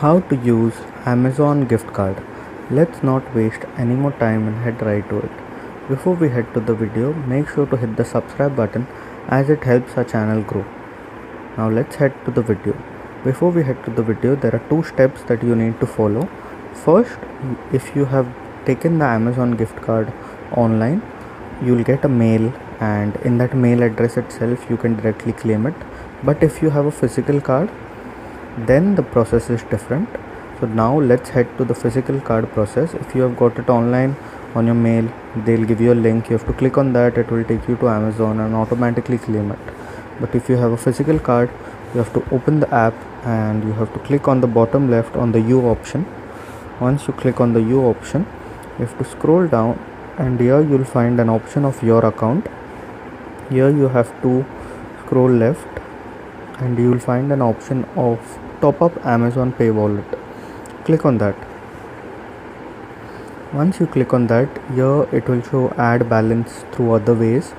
How to use Amazon gift card. Let's not waste any more time and head right to it. Before we head to the video, make sure to hit the subscribe button as it helps our channel grow. Now let's head to the video. Before we head to the video, there are two steps that you need to follow. First, if you have taken the Amazon gift card online, you'll get a mail, and in that mail address itself you can directly claim it. But if you have a physical card, then the process is different. So now let's head to the physical card process. If you have got it online on your mail, they'll give you a link. You have to click on that. It will take you to Amazon and automatically claim it. But if you have a physical card, you have to open the app and you have to click on the bottom left on the U option. Once you click on the U option, you have to scroll down, and here you'll find an option of your account. Here you have to scroll left and you will find an option of top up Amazon Pay wallet. Click on that. Once you click on that, here it will show add balance through other ways,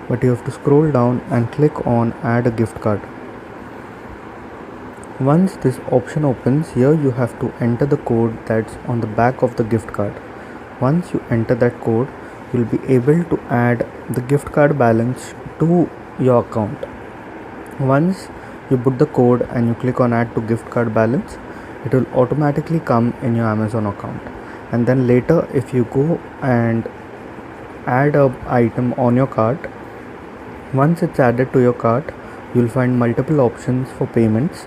but you have to scroll down and click on add a gift card. Once this option opens, here you have to enter the code that's on the back of the gift card. Once you enter that code, you'll be able to add the gift card balance to your account. Once you put the code and you click on add to gift card balance, it will automatically come in your Amazon account. And then later, if you go and add a item on your cart, once it's added to your cart, you'll find multiple options for payments,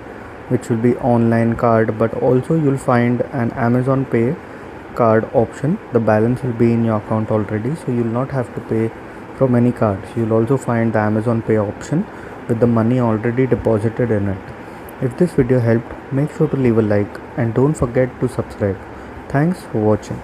which will be online card, but also you'll find an Amazon Pay card option. The balance will be in your account already, so you'll not have to pay from any cards. You'll also find the Amazon Pay option with the money already deposited in it. If this video helped, make sure to leave a like and don't forget to subscribe. Thanks for watching.